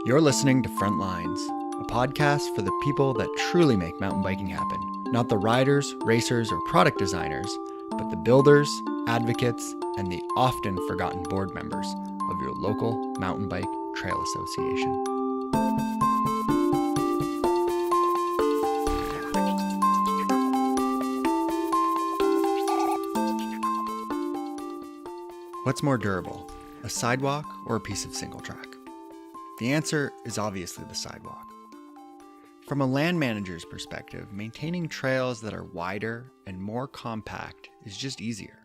You're listening to Front Lines, a podcast for the people that truly make mountain biking happen. Not the riders, racers, or product designers, but the builders, advocates, and the often forgotten board members of your local mountain bike trail association. What's more durable, a sidewalk or a piece of single track? The answer is obviously the sidewalk. From a land manager's perspective, maintaining trails that are wider and more compact is just easier.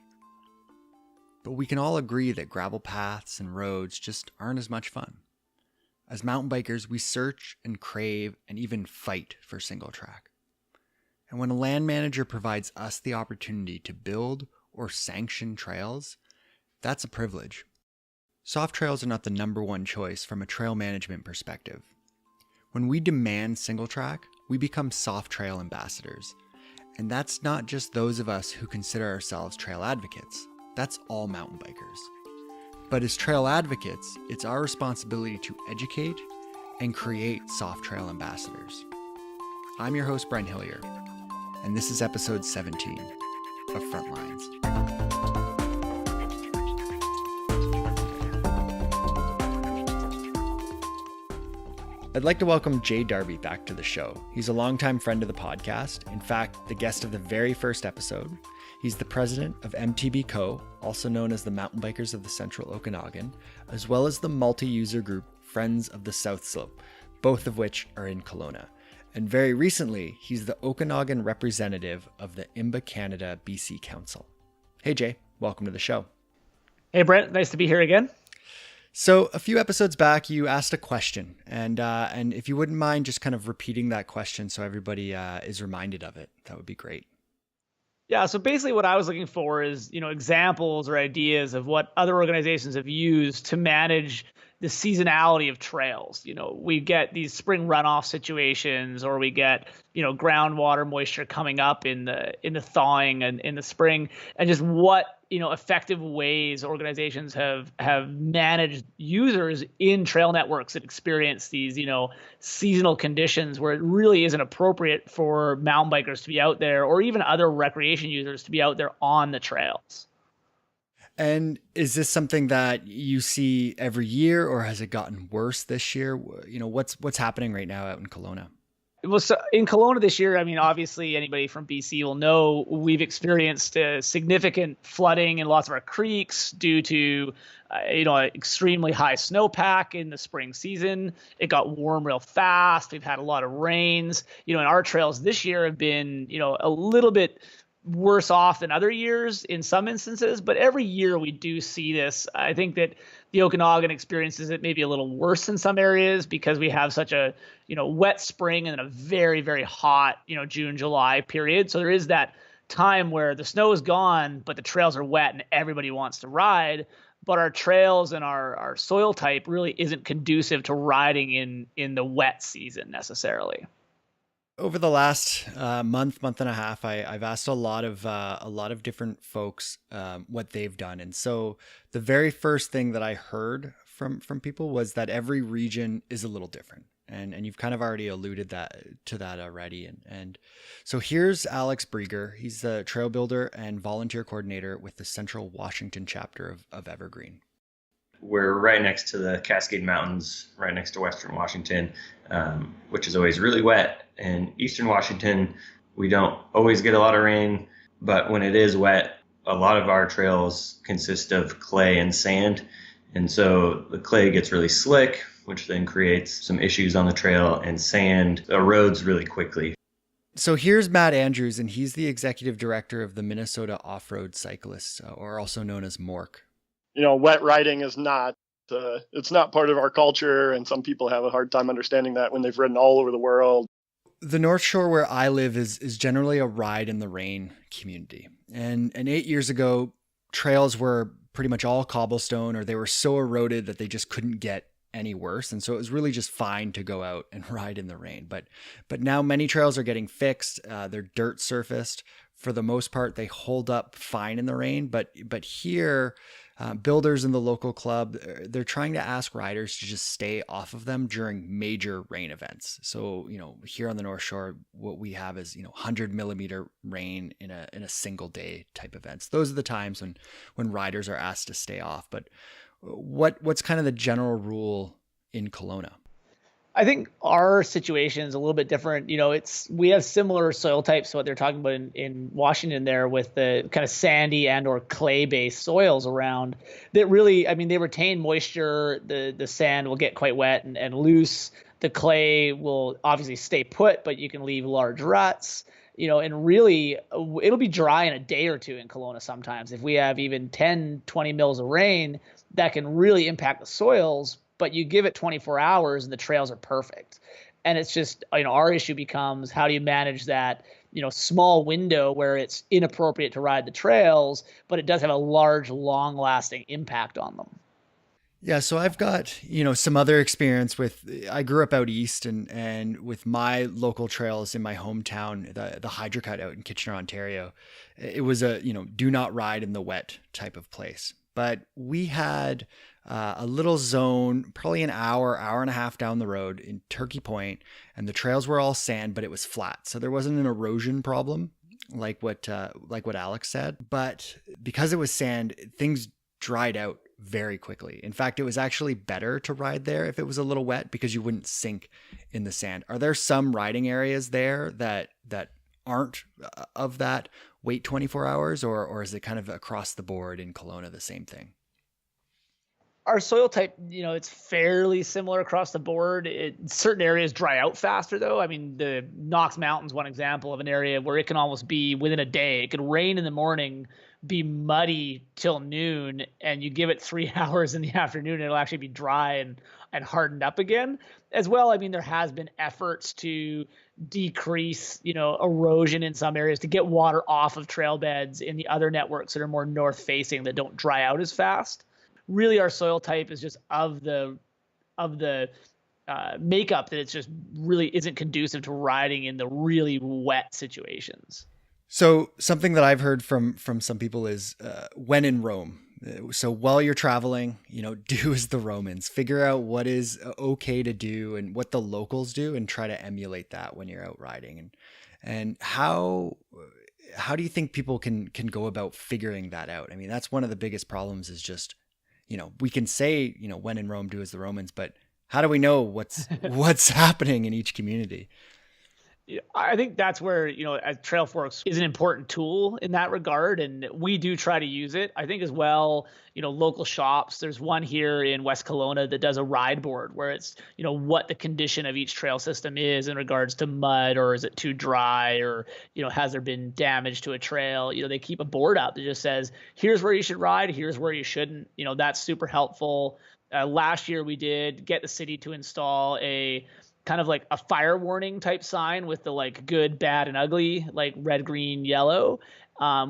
But we can all agree that gravel paths and roads just aren't as much fun. As mountain bikers, we search and crave and even fight for single track. And when a land manager provides us the opportunity to build or sanction trails, that's a privilege. Soft trails are not the number one choice from a trail management perspective. When we demand single track, we become soft trail ambassadors. And that's not just those of us who consider ourselves trail advocates. That's all mountain bikers. But as trail advocates, it's our responsibility to educate and create soft trail ambassadors. I'm your host, Brent Hillier, and this is episode 17 of Front Lines. I'd like to welcome Jay Darby back to the show. He's a longtime friend of the podcast. In fact, the guest of the very first episode. He's the president of MTB Co., also known as the Mountain Bikers of the Central Okanagan, as well as the multi-user group Friends of the South Slope, both of which are in Kelowna. And very recently, he's the Okanagan representative of the IMBA Canada BC Council. Hey Jay, welcome to the show. Hey Brent, nice to be here again. So a few episodes back, you asked a question, and if you wouldn't mind just kind of repeating that question so everybody is reminded of it, that would be great. Yeah, so basically what I was looking for is, examples or ideas of what other organizations have used to manage the seasonality of trails. We get these spring runoff situations, or we get, groundwater moisture coming up in the thawing and in the spring, and just what effective ways organizations have managed users in trail networks that experience these, seasonal conditions where it really isn't appropriate for mountain bikers to be out there, or even other recreation users to be out there on the trails. And is this something that you see every year, or has it gotten worse this year? What's happening right now out in Kelowna? Well, so in Kelowna this year, obviously anybody from BC will know we've experienced significant flooding in lots of our creeks due to, extremely high snowpack in the spring season. It got warm real fast. We've had a lot of rains. And our trails this year have been, a little bit worse off than other years in some instances, but every year we do see this. I think that the Okanagan experiences it maybe a little worse in some areas because we have such a, wet spring and a very, very hot, June, July period. So there is that time where the snow is gone, but the trails are wet and everybody wants to ride. But our trails and our soil type really isn't conducive to riding in the wet season necessarily. Over the last month and a half, I've asked a lot of different folks what they've done, and so the very first thing that I heard from people was that every region is a little different, and you've kind of already alluded to that already, and so here's Alex Brieger. He's the trail builder and volunteer coordinator with the Central Washington chapter of Evergreen. We're right next to the Cascade Mountains, right next to Western Washington, which is always really wet. In Eastern Washington, we don't always get a lot of rain, but when it is wet, a lot of our trails consist of clay and sand. And so the clay gets really slick, which then creates some issues on the trail, and sand erodes really quickly. So here's Matt Andrews, and he's the executive director of the Minnesota Off-Road Cyclists, or also known as MORC. Wet riding is not, it's not part of our culture, and some people have a hard time understanding that when they've ridden all over the world. The North Shore where I live is generally a ride in the rain community. And 8 years ago, trails were pretty much all cobblestone, or they were so eroded that they just couldn't get any worse. And so it was really just fine to go out and ride in the rain. But now many trails are getting fixed. They're dirt surfaced. For the most part, they hold up fine in the rain. But here, builders in the local club, they're trying to ask riders to just stay off of them during major rain events. So, here on the North Shore, what we have is, 100 millimeter rain in a single day type events. Those are the times when riders are asked to stay off. But what's kind of the general rule in Kelowna? I think our situation is a little bit different. We have similar soil types to what they're talking about in Washington there, with the kind of sandy and or clay based soils around that really, they retain moisture. The sand will get quite wet and loose. The clay will obviously stay put, but you can leave large ruts. And really it'll be dry in a day or two in Kelowna sometimes. If we have even 10, 20 mils of rain, that can really impact the soils. But you give it 24 hours and the trails are perfect. And it's just, our issue becomes, how do you manage that, small window where it's inappropriate to ride the trails, but it does have a large, long lasting impact on them. Yeah. So I've got, some other experience I grew up out east and with my local trails in my hometown, the Hydro Cut out in Kitchener, Ontario, it was a, do not ride in the wet type of place. But we had a little zone, probably an hour and a half down the road in Turkey Point, and the trails were all sand, but it was flat. So there wasn't an erosion problem like what Alex said. But because it was sand, things dried out very quickly. In fact, it was actually better to ride there if it was a little wet because you wouldn't sink in the sand. Are there some riding areas there that aren't of that wait 24 hours, or is it kind of across the board in Kelowna the same thing? Our soil type, it's fairly similar across the board. Certain areas dry out faster, though. The Knox Mountains, one example of an area where it can almost be within a day. It could rain in the morning, be muddy till noon, and you give it 3 hours in the afternoon, and it'll actually be dry and hardened up again. As well, there has been efforts to decrease, erosion in some areas to get water off of trail beds in the other networks that are more north facing that don't dry out as fast. Really, our soil type is just of the makeup that it's just really isn't conducive to riding in the really wet situations. So something that I've heard from some people is when in Rome. So while you're traveling, do as the Romans. Figure out what is okay to do and what the locals do, and try to emulate that when you're out riding. And how do you think people can go about figuring that out? That's one of the biggest problems is just, we can say, when in Rome, do as the Romans, but how do we know what's happening in each community? I think that's where, as Trail Forks is an important tool in that regard, and we do try to use it. I think as well, local shops, there's one here in West Kelowna that does a ride board where it's, what the condition of each trail system is in regards to mud, or is it too dry, or, has there been damage to a trail? They keep a board up that just says, here's where you should ride, here's where you shouldn't. That's super helpful. Last year we did get the city to install a kind of like a fire warning type sign with the good, bad, and ugly, red, green, yellow,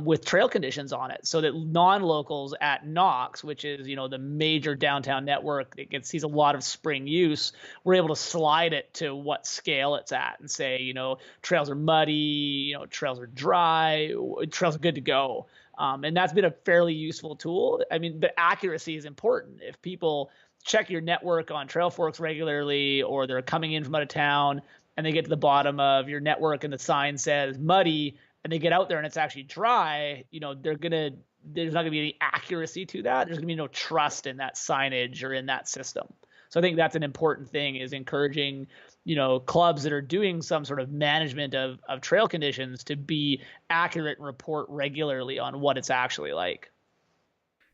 with trail conditions on it, so that non-locals at Knox, which is, the major downtown network that sees a lot of spring use, we're able to slide it to what scale it's at and say, trails are muddy, trails are dry, trails are good to go. And that's been a fairly useful tool. But accuracy is important. If people check your network on Trail Forks regularly, or they're coming in from out of town and they get to the bottom of your network and the sign says muddy, and they get out there and it's actually dry, there's not gonna be any accuracy to that. There's gonna be no trust in that signage or in that system. So I think that's an important thing, is encouraging, clubs that are doing some sort of management of trail conditions to be accurate and report regularly on what it's actually like.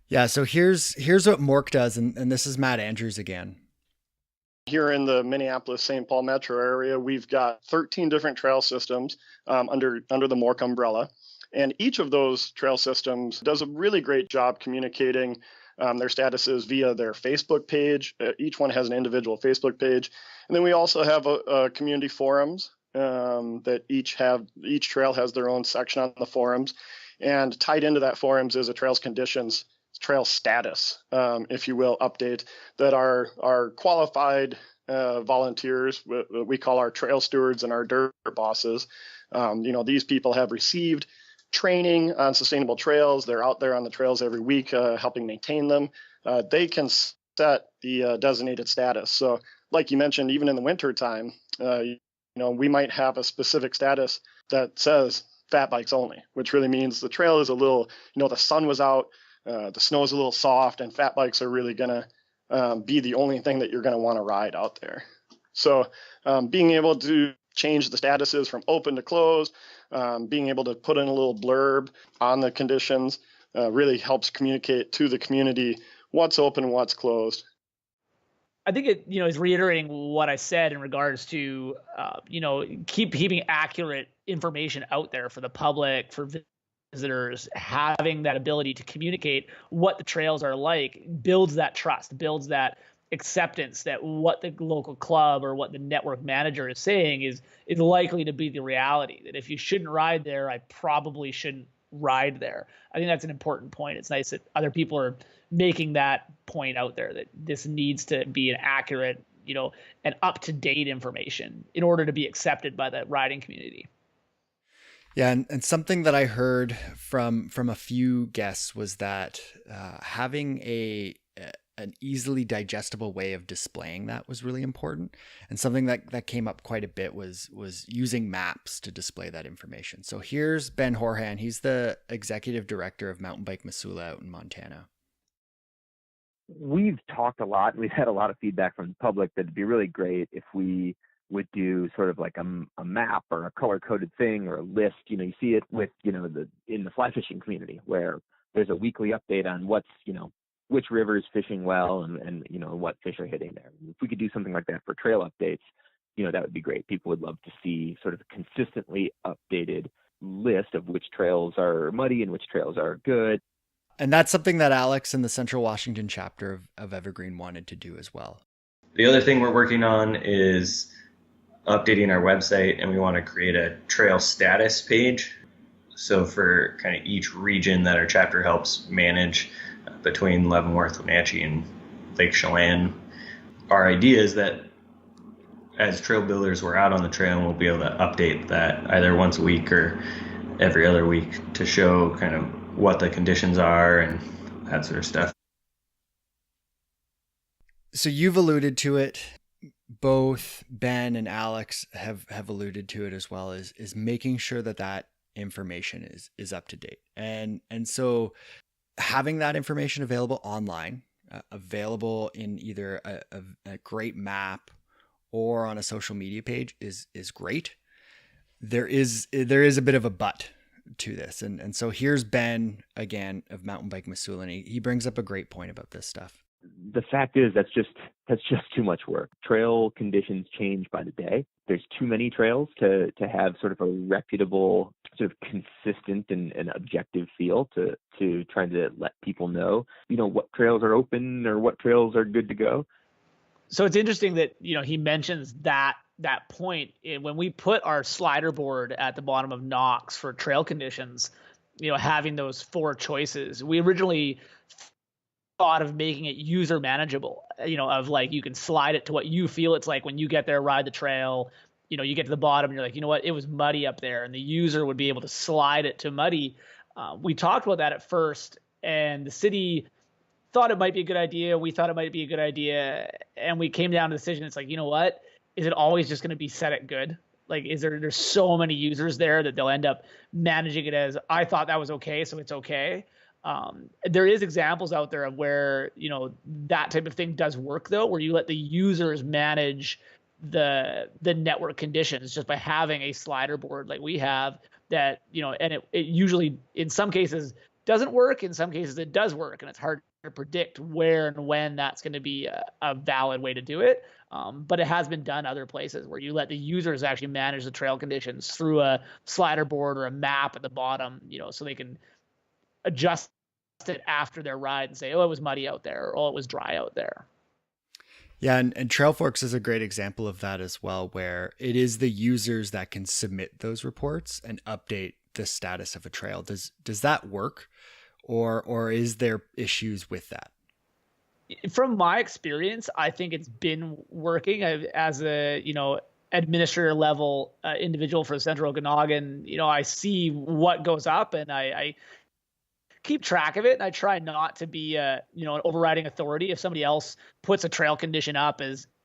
Yeah, so here's what Mork does, and this is Matt Andrews again. Here in the Minneapolis-St. Paul metro area, we've got 13 different trail systems under the Mork umbrella. And each of those trail systems does a really great job communicating their statuses via their Facebook page. Each one has an individual Facebook page. And then we also have a community forums that each trail has their own section on the forums. And tied into that forums is a trail's conditions, trail status, if you will, update that our qualified volunteers, we call our trail stewards and our dirt bosses. These people have received training on sustainable trails. They're out there on the trails every week, helping maintain them. They can set the designated status. So like you mentioned, even in the winter time, we might have a specific status that says fat bikes only, which really means the trail is a little, the sun was out, the snow is a little soft, and fat bikes are really going to be the only thing that you're going to want to ride out there. So being able to change the statuses from open to closed, being able to put in a little blurb on the conditions really helps communicate to the community what's open, what's closed. I think it, is reiterating what I said in regards to, keeping accurate information out there for the public, for visitors. Having that ability to communicate what the trails are like builds that trust, builds that acceptance that what the local club or what the network manager is saying is likely to be the reality. That if you shouldn't ride there, I probably shouldn't ride there. I think that's an important point. It's nice that other people are making that point out there, that this needs to be an accurate, and up-to-date information in order to be accepted by the riding community. Yeah, and something that I heard from a few guests was that having an easily digestible way of displaying that was really important. And something that came up quite a bit was using maps to display that information. So here's Ben Horan. He's the executive director of Mountain Bike Missoula out in Montana. We've talked a lot. We've had a lot of feedback from the public that it'd be really great if we would do sort of like a map or a color-coded thing or a list. You see it with, in the fly fishing community where there's a weekly update on what's, which river is fishing well and what fish are hitting there. If we could do something like that for trail updates, that would be great. People would love to see sort of a consistently updated list of which trails are muddy and which trails are good. And that's something that Alex and the Central Washington chapter of Evergreen wanted to do as well. The other thing we're working on is updating our website, and we want to create a trail status page. So for kind of each region that our chapter helps manage between Leavenworth, Wenatchee, and Lake Chelan, our idea is that as trail builders, we're out on the trail and we'll be able to update that either once a week or every other week to show kind of what the conditions are and that sort of stuff. So you've alluded to it. Both Ben and Alex have alluded to it as well, is making sure that information is up to date. And so having that information available online, available in either a great map or on a social media page is great. There is a bit of a but to this. And so here's Ben again of Mountain Bike Missoula, and he brings up a great point about this stuff. The fact is that's just too much work. Trail conditions change by the day. There's too many trails to have sort of a reputable, sort of consistent and objective feel to trying to let people know, what trails are open or what trails are good to go. So it's interesting that, he mentions that point when we put our slider board at the bottom of Knox for trail conditions, having those 4 choices. We originally thought of making it user manageable, of like, you can slide it to what you feel it's like when you get there, ride the trail, you get to the bottom and you're like, what, it was muddy up there, and the user would be able to slide it to muddy. We talked about that at first, and the city thought it might be a good idea. We thought it might be a good idea. And we came down to the decision. It's like, what, is it always just going to be set at good? Like, there's so many users there that they'll end up managing it as, I thought that was okay, so it's okay. There is examples out there of where, that type of thing does work though, where you let the users manage the network conditions just by having a slider board like we have that, and it usually in some cases doesn't work. In some cases it does work, and it's hard to predict where and when that's going to be a valid way to do it. But it has been done other places where you let the users actually manage the trail conditions through a slider board or a map at the bottom, so they can adjust it after their ride and say, it was muddy out there, or it was dry out there. Yeah, and Trailforks is a great example of that as well, where it is the users that can submit those reports and update the status of a trail. Does that work, or is there issues with that? From my experience, I think it's been working. As a administrator level individual for the Central Okanagan, I see what goes up, and I keep track of it. And I try not to be, an overriding authority. If somebody else puts a trail condition up,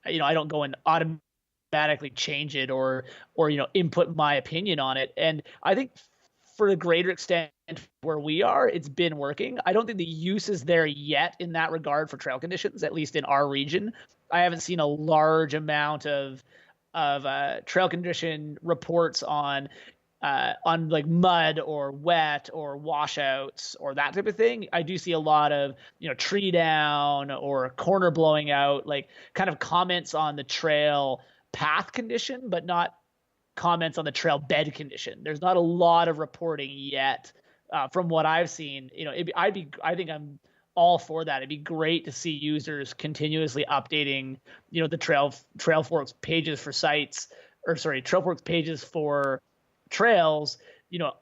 I don't go and automatically change it or input my opinion on it. And I think for a greater extent where we are, it's been working. I don't think the use is there yet in that regard for trail conditions, at least in our region. I haven't seen a large amount of trail condition reports on like mud or wet or washouts or that type of thing. I do see a lot of, tree down or corner blowing out, like kind of comments on the trail path condition, but not comments on the trail bed condition. There's not a lot of reporting yet from what I've seen. I think I'm all for that. It'd be great to see users continuously updating, the Trailforks pages for sites, Trailforks pages for trails,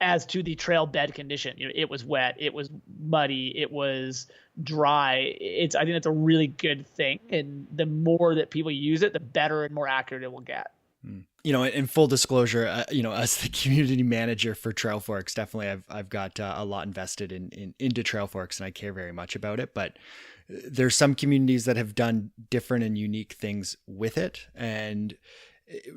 as to the trail bed condition. It was wet, it was muddy, it was dry. I think that's a really good thing. And the more that people use it, the better and more accurate it will get. In full disclosure, as the community manager for Trailforks, definitely I've got a lot invested into Trailforks, and I care very much about it. But there's some communities that have done different and unique things with it, and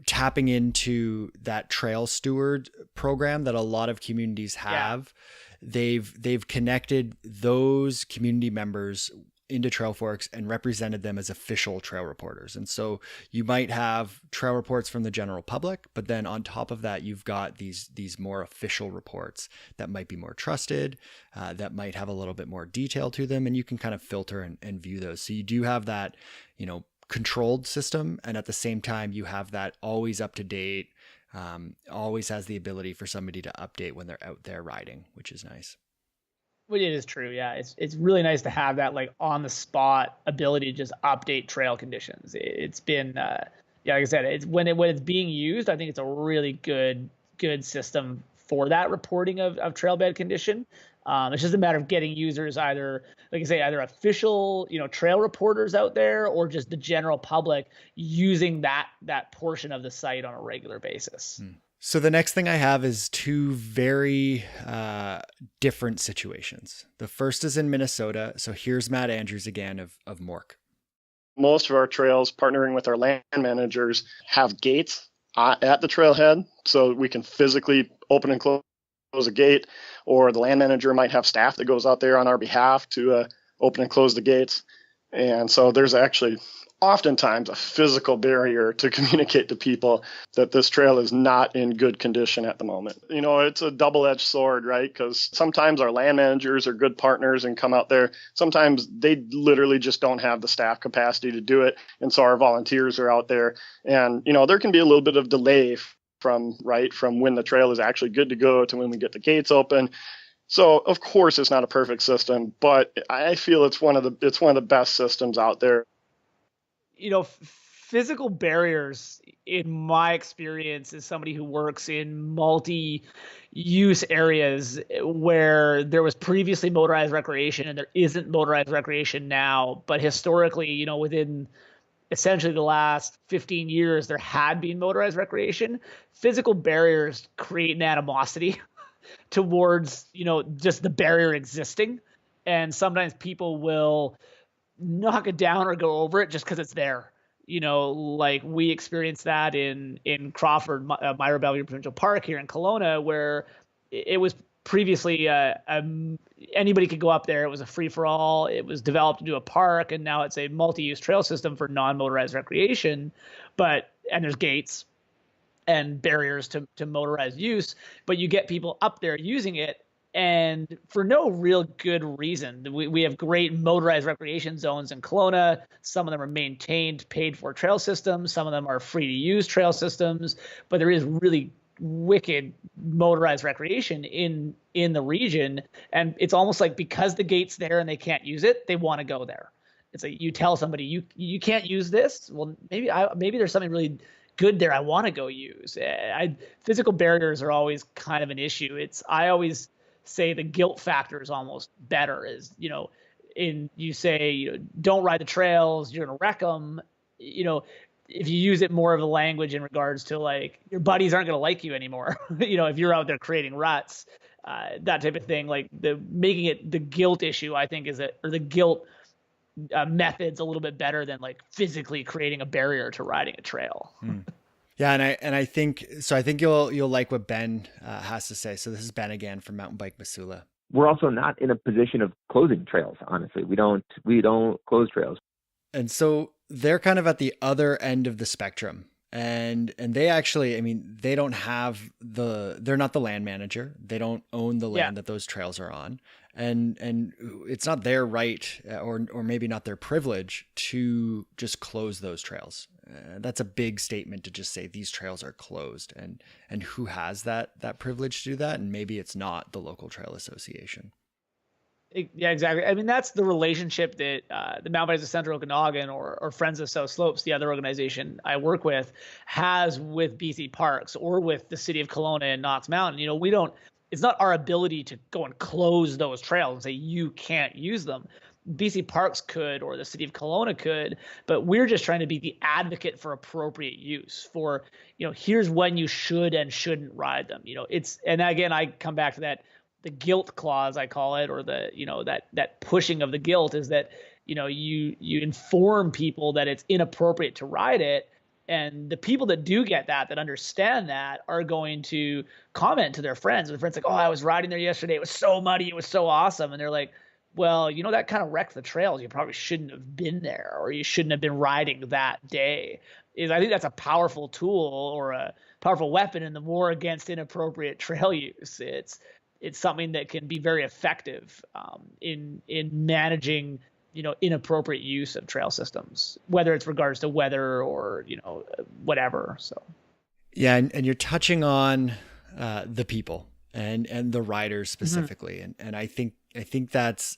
tapping into that trail steward program that a lot of communities have. Yeah. They've connected those community members into Trailforks and represented them as official trail reporters. And so you might have trail reports from the general public, but then on top of that, you've got these more official reports that might be more trusted, that might have a little bit more detail to them, and you can kind of filter and view those. So you do have that, controlled system, and at the same time, you have that always up to date, always has the ability for somebody to update when they're out there riding, which is nice. Well, it is true. Yeah. It's really nice to have that like on the spot ability to just update trail conditions. It's been, like I said, it's when it's being used, I think it's a really good system for that reporting of trail bed condition. It's just a matter of getting users either official, trail reporters out there, or just the general public using that portion of the site on a regular basis. So the next thing I have is two very different situations. The first is in Minnesota. So here's Matt Andrews again of Mork. Most of our trails, partnering with our land managers, have gates at the trailhead, so we can physically open and close a gate, or the land manager might have staff that goes out there on our behalf to open and close the gates. And so there's actually oftentimes a physical barrier to communicate to people that this trail is not in good condition at the moment. It's a double-edged sword, right? Because sometimes our land managers are good partners and come out there. Sometimes they literally just don't have the staff capacity to do it. And so our volunteers are out there. And, there can be a little bit of delay from when the trail is actually good to go to when we get the gates open. So of course it's not a perfect system, but I feel it's one of the best systems out there. Physical barriers, in my experience, as somebody who works in multi-use areas where there was previously motorized recreation and there isn't motorized recreation now, but historically, within essentially the last 15 years, there had been motorized recreation. Physical barriers create an animosity towards, just the barrier existing. And sometimes people will knock it down or go over it just because it's there. Like we experienced that in Crawford, Myra Bellevue Provincial Park here in Kelowna, where it was previously anybody could go up there. It was a free for all. It was developed into a park, and now it's a multi-use trail system for non-motorized recreation. And there's gates and barriers to motorized use, but you get people up there using it, and for no real good reason. We have great motorized recreation zones in Kelowna. Some of them are maintained, paid for trail systems. Some of them are free to use trail systems, but there is really wicked motorized recreation in the region. And it's almost like because the gate's there and they can't use it, they want to go there. It's like you tell somebody you can't use this. Well, maybe there's something really good there I want to go use. Physical barriers are always kind of an issue. I always say the guilt factor is almost better. You say don't ride the trails, you're gonna wreck them. if you use it more of a language in regards to like your buddies aren't going to like you anymore, if you're out there creating ruts, that type of thing, like making it the guilt issue, I think or the guilt method's a little bit better than like physically creating a barrier to riding a trail. Yeah. And I think you'll like what Ben has to say. So this is Ben again from Mountain Bike Missoula. We're also not in a position of closing trails. Honestly, we don't close trails. And so they're kind of at the other end of the spectrum. And they actually, I mean, they don't have they're not the land manager. They don't own the land that those trails are on. And it's not their right or maybe not their privilege to just close those trails. That's a big statement to just say these trails are closed, and who has that privilege to do that? And maybe it's not the local trail association. Yeah, exactly. I mean, that's the relationship that the Mountain Bikers of Central Okanagan or Friends of South Slopes, the other organization I work with, has with BC Parks or with the city of Kelowna and Knox Mountain. It's not our ability to go and close those trails and say you can't use them. BC Parks could, or the city of Kelowna could, but we're just trying to be the advocate for appropriate use for, here's when you should and shouldn't ride them. And again, I come back to that, the guilt clause, I call it, or the, that pushing of the guilt is that, you inform people that it's inappropriate to ride it. And the people that do get that understand that are going to comment to their friends. And their friends like, oh, I was riding there yesterday. It was so muddy. It was so awesome. And they're like, well, that kind of wrecked the trails. You probably shouldn't have been there, or you shouldn't have been riding that day. I think that's a powerful tool or a powerful weapon in the war against inappropriate trail use. It's something that can be very effective in managing inappropriate use of trail systems, whether it's regards to weather or whatever. So yeah, and you're touching on the people and the riders specifically, and I think that's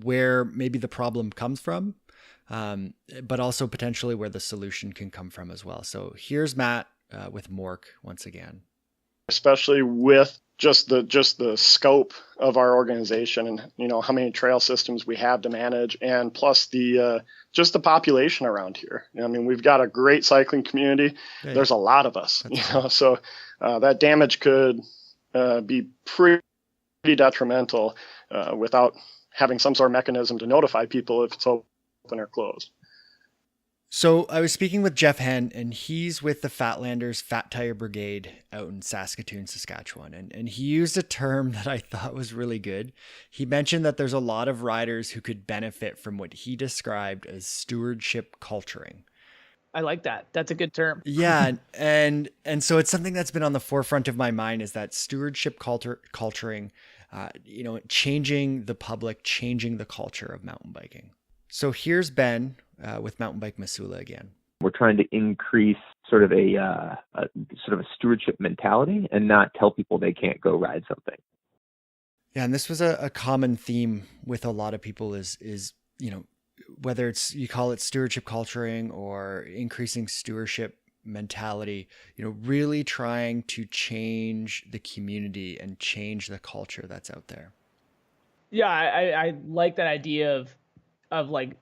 where maybe the problem comes from, but also potentially where the solution can come from as well. So here's Matt with Mork once again. Especially with just the scope of our organization and how many trail systems we have to manage, and plus the just the population around here. I mean, we've got a great cycling community. Yeah, there's a lot of us, so that damage could be pretty detrimental without having some sort of mechanism to notify people if it's open or closed. So I was speaking with Jeff Hehn, and he's with the FatLanders FatTire Brigade out in Saskatoon, Saskatchewan. And he used a term that I thought was really good. He mentioned that there's a lot of riders who could benefit from what he described as stewardship culturing. I like that. That's a good term. Yeah. And so it's something that's been on the forefront of my mind, is that stewardship culturing, changing the public, changing the culture of mountain biking. So here's Ben with Mountain Bike Missoula again. We're trying to increase sort of a stewardship mentality and not tell people they can't go ride something. Yeah, and this was a common theme with a lot of people is whether it's, you call it stewardship culturing or increasing stewardship mentality, really trying to change the community and change the culture that's out there. Yeah, I like that idea of like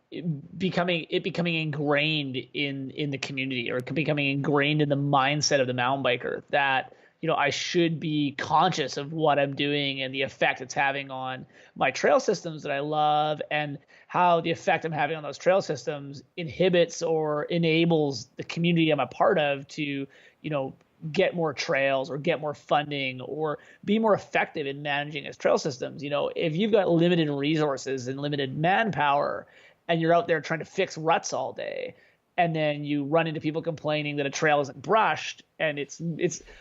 becoming ingrained in the community, or becoming ingrained in the mindset of the mountain biker that, I should be conscious of what I'm doing and the effect it's having on my trail systems that I love, and how the effect I'm having on those trail systems inhibits or enables the community I'm a part of to, get more trails or get more funding or be more effective in managing its trail systems. If you've got limited resources and limited manpower and you're out there trying to fix ruts all day, and then you run into people complaining that a trail isn't brushed, and it's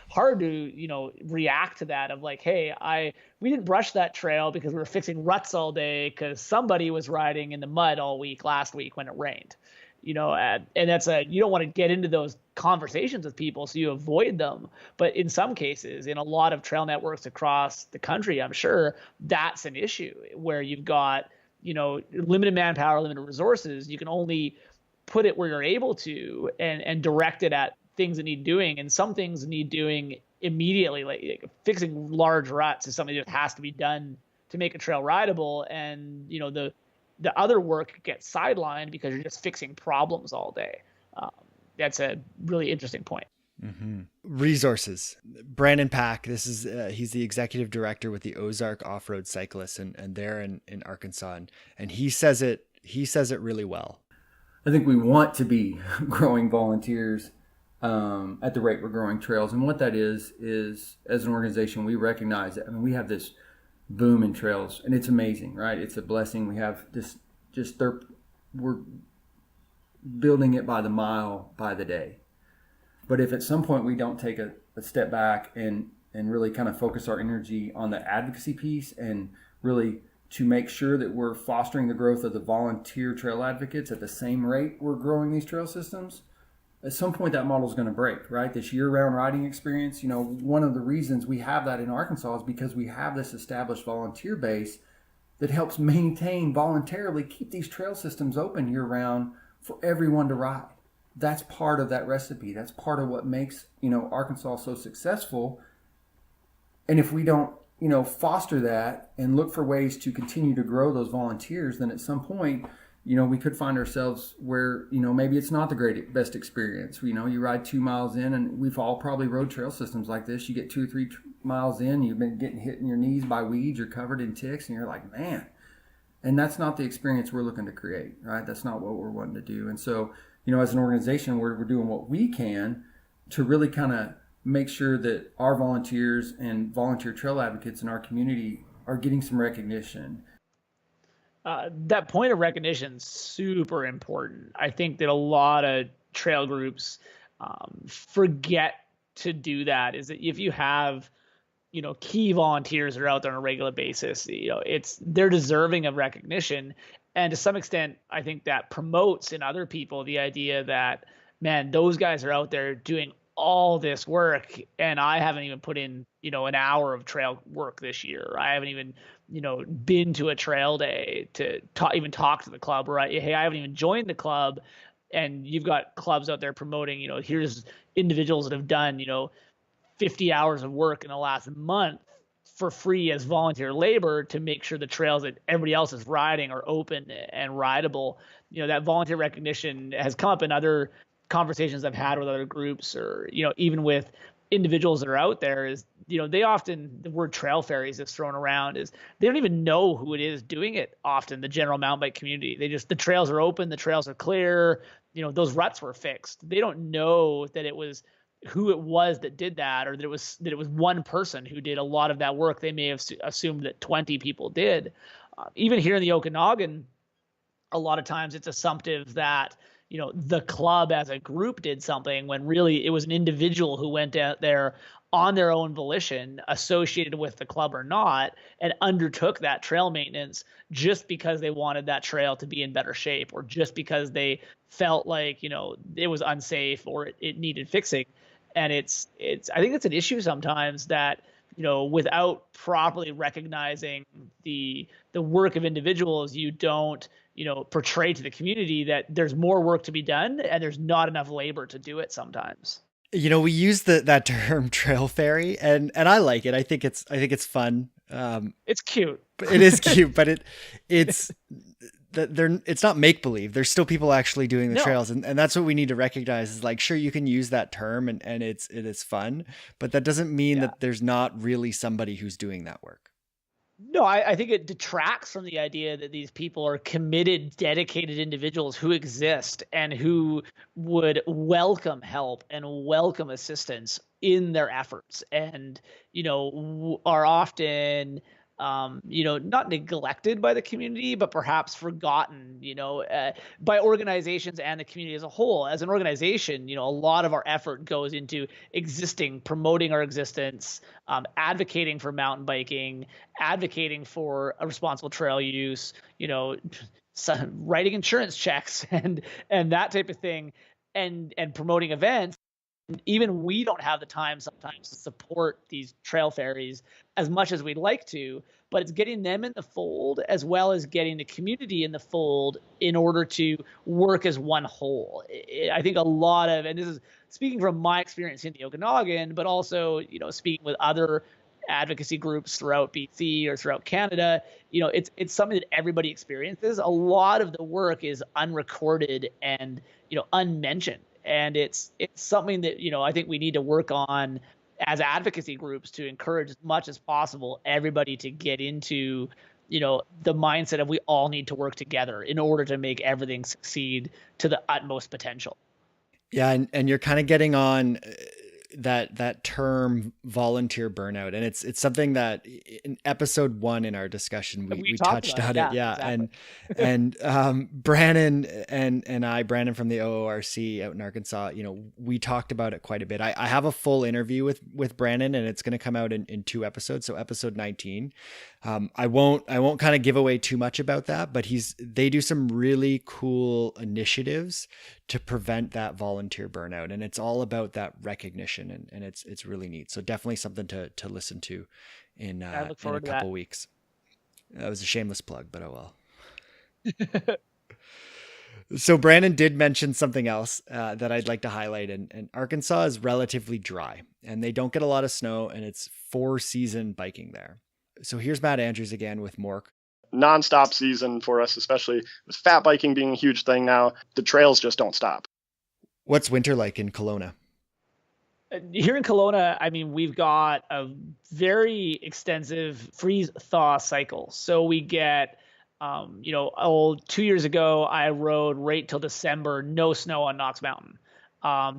hard to, react to that of like, hey, we didn't brush that trail because we were fixing ruts all day because somebody was riding in the mud all week last week when it rained. And that's you don't want to get into those conversations with people, so you avoid them. But in some cases, in a lot of trail networks across the country, I'm sure that's an issue where you've got, limited manpower, limited resources. You can only put it where you're able to and direct it at things that need doing. And some things need doing immediately, like fixing large ruts is something that has to be done to make a trail rideable. And, the other work gets sidelined because you're just fixing problems all day. that's a really interesting point. Mm-hmm. Resources. Brannon Pack, this is he's the executive director with the Ozark Off-Road Cyclists, and they're in Arkansas, and he says it really well. I think we want to be growing volunteers at the rate we're growing trails. And what that is as an organization, we recognize that. I mean, we have this boom in trails, and it's amazing, right? It's a blessing. We have this, we're building it by the mile, by the day. But if at some point we don't take a step back and really kind of focus our energy on the advocacy piece and really to make sure that we're fostering the growth of the volunteer trail advocates at the same rate we're growing these trail systems, at some point that model is going to break, right? This year-round riding experience, one of the reasons we have that in Arkansas is because we have this established volunteer base that helps maintain, voluntarily keep these trail systems open year-round for everyone to ride. That's part of that recipe. That's part of what makes, Arkansas so successful. And if we don't, foster that and look for ways to continue to grow those volunteers, then at some point, we could find ourselves where, maybe it's not the best experience. You ride 2 miles in, and we've all probably rode trail systems like this. You get 2 or 3 miles in, you've been getting hit in your knees by weeds, you're covered in ticks, and you're like, man. And that's not the experience we're looking to create, right? That's not what we're wanting to do. And so, as an organization, we're doing what we can to really kind of make sure that our volunteers and volunteer trail advocates in our community are getting some recognition. That point of recognition is super important. I think that a lot of trail groups forget to do that. Is that if you have, key volunteers that are out there on a regular basis, they're deserving of recognition. And to some extent, I think that promotes in other people the idea that, man, those guys are out there doing all this work, and I haven't even put in, an hour of trail work this year. I haven't even, been to a trail day to even talk to the club, or hey, I haven't even joined the club. And you've got clubs out there promoting, here's individuals that have done, 50 hours of work in the last month for free as volunteer labor to make sure the trails that everybody else is riding are open and rideable. That volunteer recognition has come up in other conversations I've had with other groups, or, even with individuals that are out there, is, they often, the word trail fairies is thrown around, is they don't even know who it is doing it often, the general mountain bike community. The trails are open, the trails are clear, those ruts were fixed. They don't know that it was who it was that did that, or that it was one person who did a lot of that work. They may have assumed that 20 people did. Even here in the Okanagan, a lot of times it's assumptive that, the club as a group did something, when really it was an individual who went out there on their own volition, associated with the club or not, and undertook that trail maintenance just because they wanted that trail to be in better shape, or just because they felt like, it was unsafe or it needed fixing. And I think it's an issue sometimes that, without properly recognizing the work of individuals, you don't, portray to the community that there's more work to be done and there's not enough labor to do it sometimes. We use that term trail fairy, and I like it. I think it's fun. It's cute. It is cute, but it's not make believe. There's still people actually doing the trails, and that's what we need to recognize. Is like, sure, you can use that term and it is fun, but that doesn't mean that there's not really somebody who's doing that work. No, I think it detracts from the idea that these people are committed, dedicated individuals who exist and who would welcome help and welcome assistance in their efforts, and, are often, not neglected by the community, but perhaps forgotten, by organizations and the community as a whole. As an organization, a lot of our effort goes into promoting our existence, advocating for mountain biking, advocating for a responsible trail use, writing insurance checks and that type of thing, and promoting events. Even we don't have the time sometimes to support these trail fairies as much as we'd like to, but it's getting them in the fold as well as getting the community in the fold in order to work as one whole. I think and this is speaking from my experience in the Okanagan, but also, speaking with other advocacy groups throughout BC or throughout Canada, it's something that everybody experiences. A lot of the work is unrecorded and, unmentioned. And it's something that, I think we need to work on as advocacy groups to encourage as much as possible everybody to get into, the mindset of we all need to work together in order to make everything succeed to the utmost potential. Yeah, and you're kind of getting on that term volunteer burnout, and it's something that in episode 1 in our discussion we touched on it. Yeah, exactly. and Brannon and Brannon from the OORC out in Arkansas, we talked about it quite a bit. I have a full interview with Brannon, and it's going to come out in 2 episodes, so episode 19. I won't kind of give away too much about that, but they do some really cool initiatives to prevent that volunteer burnout, and it's all about that recognition, and it's really neat. So definitely something to listen to in a couple weeks. That was a shameless plug, but oh well. So Brannon did mention something else that I'd like to highlight, and Arkansas is relatively dry, and they don't get a lot of snow, and it's 4-season biking there. So here's Matt Andrews again with Mork. Nonstop season for us, especially with fat biking being a huge thing now. The trails just don't stop. What's winter like in Kelowna? Here in Kelowna, I mean, we've got a very extensive freeze-thaw cycle. So we get, 2 years ago, I rode right till December, no snow on Knox Mountain.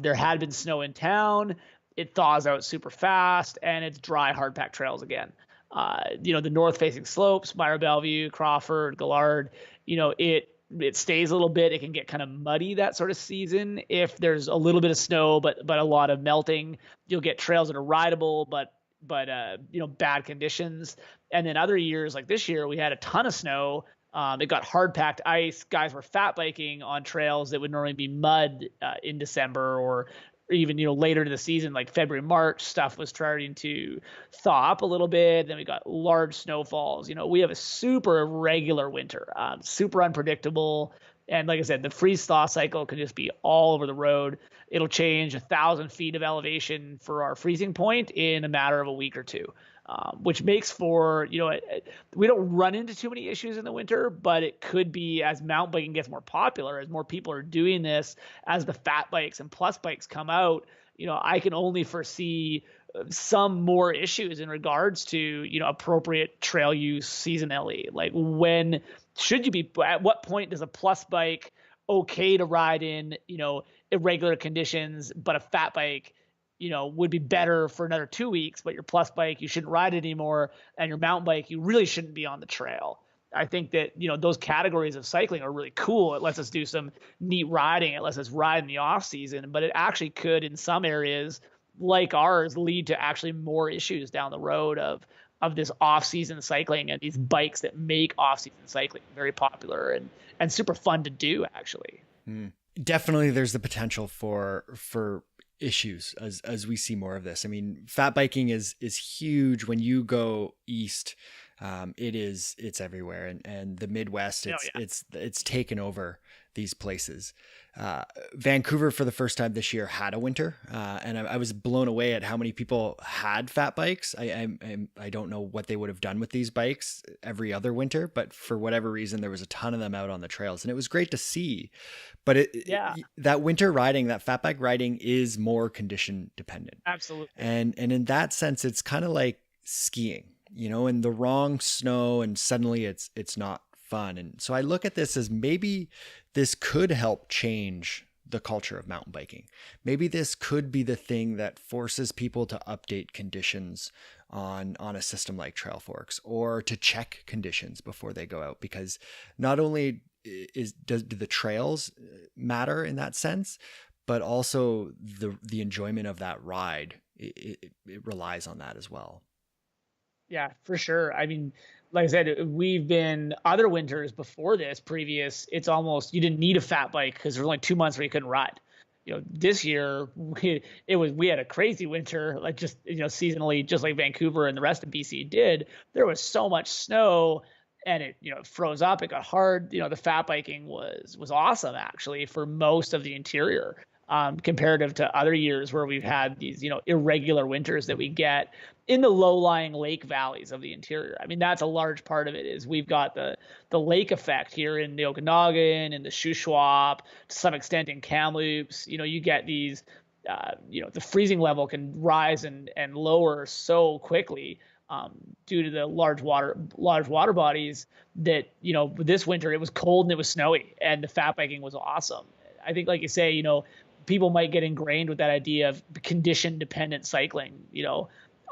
There had been snow in town. It thaws out super fast, and it's dry, hard-packed trails again. The north-facing slopes, Myra Bellevue, Crawford, Gillard, it stays a little bit. It can get kind of muddy that sort of season. If there's a little bit of snow, but a lot of melting, you'll get trails that are rideable, but bad conditions. And then other years like this year, we had a ton of snow. It got hard packed ice. Guys were fat biking on trails that would normally be mud in December or even, later in the season, like February, March, stuff was starting to thaw up a little bit. Then we got large snowfalls. We have a super irregular winter, super unpredictable. And like I said, the freeze thaw cycle can just be all over the road. It'll change 1,000 feet of elevation for our freezing point in a matter of a week or two. Which makes for, we don't run into too many issues in the winter, but it could be as mountain biking gets more popular, as more people are doing this, as the fat bikes and plus bikes come out, I can only foresee some more issues in regards to, appropriate trail use seasonally. Like at what point does a plus bike okay to ride in, irregular conditions, but a fat bike would be better for another 2 weeks, but your plus bike, you shouldn't ride it anymore. And your mountain bike, you really shouldn't be on the trail. I think that, those categories of cycling are really cool. It lets us do some neat riding. It lets us ride in the off season, but it actually could in some areas like ours lead to actually more issues down the road of this off season cycling and these bikes that make off season cycling very popular and super fun to do actually. Definitely. There's the potential for issues as we see more of this. I mean, fat biking is huge. When you go east, it's everywhere, and the Midwest, it's taken over these places. Vancouver for the first time this year had a winter, and I was blown away at how many people had fat bikes. I don't know what they would have done with these bikes every other winter, but for whatever reason, there was a ton of them out on the trails, and it was great to see. But that winter riding, that fat bike riding is more condition dependent. Absolutely. And in that sense, it's kind of like skiing, in the wrong snow, and suddenly it's not fun. And so I look at this as maybe this could help change the culture of mountain biking. Maybe this could be the thing that forces people to update conditions on a system like Trail Forks, or to check conditions before they go out, because not only do the trails matter in that sense, but also the enjoyment of that ride, it relies on that as well. Yeah, for sure. I mean, like I said, we've been other winters before this previous, it's almost, you didn't need a fat bike because there were only 2 months where you couldn't ride. This year we had a crazy winter, like just, seasonally, just like Vancouver and the rest of BC did. There was so much snow and it, it froze up. It got hard. The fat biking was awesome actually for most of the interior. Comparative to other years where we've had these, irregular winters that we get. in the low-lying lake valleys of the interior. I mean, that's a large part of it. Is we've got the lake effect here in the Okanagan and the Shuswap, to some extent in Kamloops. You get these, the freezing level can rise and lower so quickly due to the large water bodies that, this winter it was cold and it was snowy and the fat biking was awesome. I think, like you say, people might get ingrained with that idea of condition dependent cycling.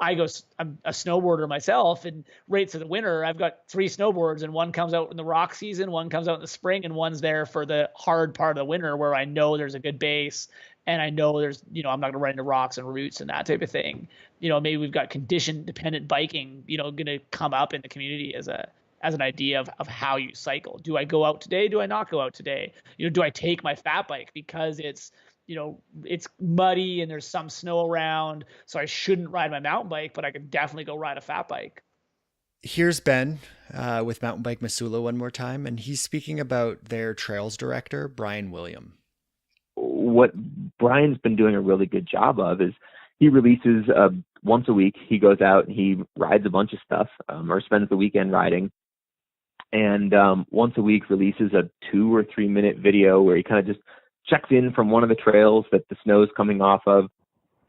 I'm a snowboarder myself, and right through the winter, I've got 3 snowboards, and one comes out in the rock season, one comes out in the spring, and one's there for the hard part of the winter where I know there's a good base and I know there's, I'm not going to run into rocks and roots and that type of thing. Maybe we've got condition dependent biking, going to come up in the community as an idea of how you cycle. Do I go out today? Do I not go out today? Do I take my fat bike because it's muddy and there's some snow around, so I shouldn't ride my mountain bike, but I could definitely go ride a fat bike. Here's Ben with Mountain Bike Missoula one more time, and he's speaking about their trails director, Brian William. What Brian's been doing a really good job of is he releases once a week. He goes out and he rides a bunch of stuff or spends the weekend riding. And once a week releases a 2 or 3 minute video where he kind of just checks in from one of the trails that the snow is coming off of,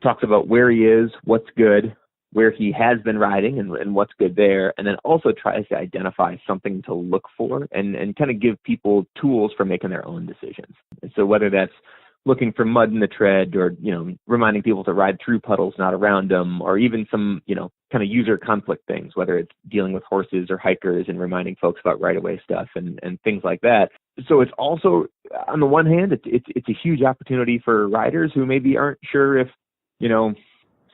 talks about where he is, what's good, where he has been riding and what's good there, and then also tries to identify something to look for and kind of give people tools for making their own decisions. And so whether that's looking for mud in the tread or, reminding people to ride through puddles, not around them, or even some, kind of user conflict things, whether it's dealing with horses or hikers and reminding folks about right-of-way stuff and things like that. So it's also, on the one hand, it's a huge opportunity for riders who maybe aren't sure if,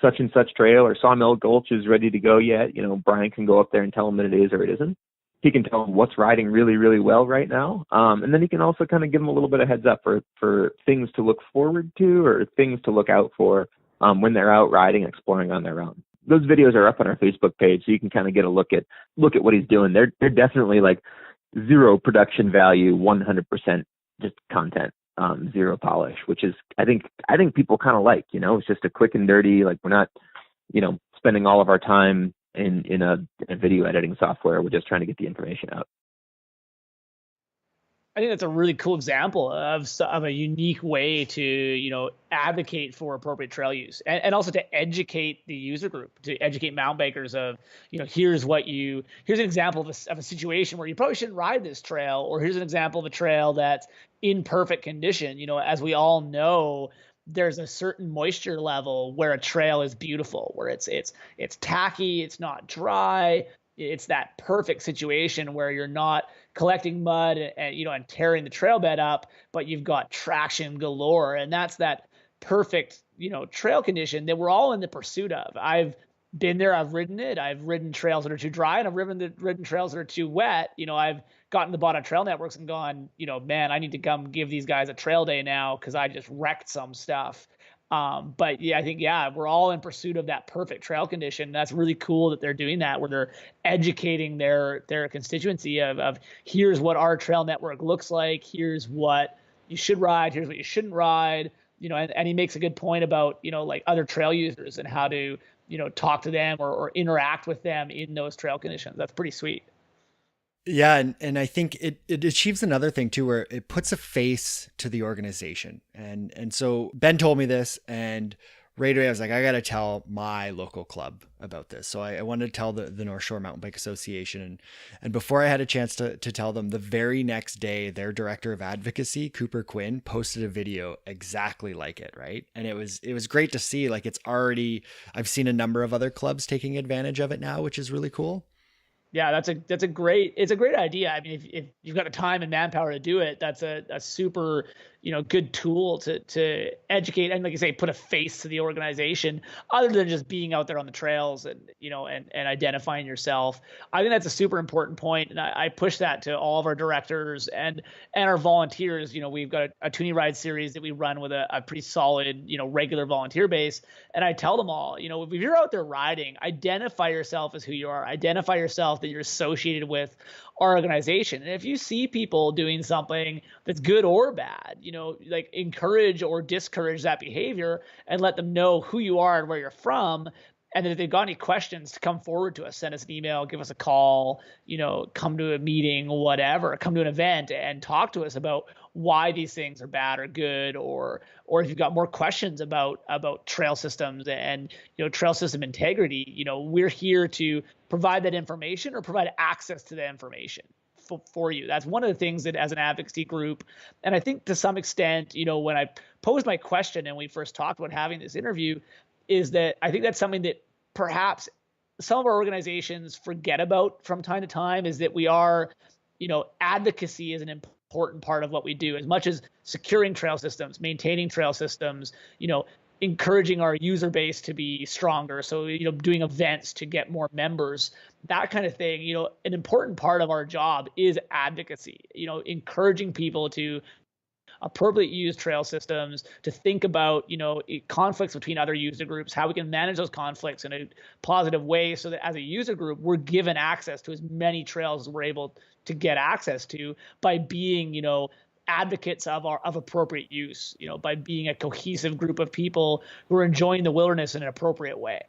such and such trail or Sawmill Gulch is ready to go yet. Brian can go up there and tell them that it is or it isn't. He can tell them what's riding really, really well right now. And then he can also kind of give them a little bit of heads up for things to look forward to or things to look out for when they're out riding and exploring on their own. Those videos are up on our Facebook page, so you can kind of get a look at what he's doing. They're definitely like zero production value, 100% just content, zero polish, which is I think people kind of like. It's just a quick and dirty. Like we're not, spending all of our time in a video editing software. We're just trying to get the information out. I think that's a really cool example of a unique way to, advocate for appropriate trail use and also to educate the user group, to educate mountain bikers of, here's an example of a situation where you probably shouldn't ride this trail, or here's an example of a trail that's in perfect condition. As we all know, there's a certain moisture level where a trail is beautiful, where it's tacky, it's not dry. It's that perfect situation where you're not collecting mud and tearing the trail bed up, but you've got traction galore. And that's that perfect, trail condition that we're all in the pursuit of. I've been there, I've ridden it. I've ridden trails that are too dry, and I've ridden trails that are too wet. I've gotten the bottom trail networks and gone, man, I need to come give these guys a trail day now because I just wrecked some stuff. But yeah, I think, we're all in pursuit of that perfect trail condition. That's really cool that they're doing that, where they're educating their constituency of here's what our trail network looks like. Here's what you should ride. Here's what you shouldn't ride. And he makes a good point about, like other trail users and how to, talk to them or interact with them in those trail conditions. That's pretty sweet. Yeah. And I think it achieves another thing too, where it puts a face to the organization. And so Ben told me this, and right away I was like, I got to tell my local club about this. So I wanted to tell the North Shore Mountain Bike Association. And before I had a chance to tell them, the very next day, their director of advocacy, Cooper Quinn, posted a video exactly like it. Right. And it was great to see, like, I've seen a number of other clubs taking advantage of it now, which is really cool. Yeah, it's a great idea. I mean, if you've got the time and manpower to do it, that's a super, good tool to educate and, like you say, put a face to the organization other than just being out there on the trails and, and identifying yourself. I think that's a super important point. And I push that to all of our directors and our volunteers. We've got a Toonie Ride series that we run with a pretty solid, regular volunteer base. And I tell them all, if you're out there riding, identify yourself as who you are, identify yourself that you're associated with our organization. And if you see people doing something that's good or bad, like encourage or discourage that behavior and let them know who you are and where you're from. And then if they've got any questions, to come forward to us, send us an email, give us a call, come to a meeting, whatever, come to an event and talk to us about why these things are bad or good, or if you've got more questions about trail systems and trail system integrity, we're here to provide that information or provide access to the information for you. That's one of the things that as an advocacy group, and I think to some extent, when I posed my question and we first talked about having this interview, is that I think that's something that perhaps some of our organizations forget about from time to time, is that we are, advocacy is an important part of what we do, as much as securing trail systems, maintaining trail systems, encouraging our user base to be stronger. So, doing events to get more members, that kind of thing. An important part of our job is advocacy, encouraging people to appropriately use trail systems, to think about, conflicts between other user groups, how we can manage those conflicts in a positive way so that as a user group, we're given access to as many trails as we're able to get access to by being, advocates of appropriate use, by being a cohesive group of people who are enjoying the wilderness in an appropriate way.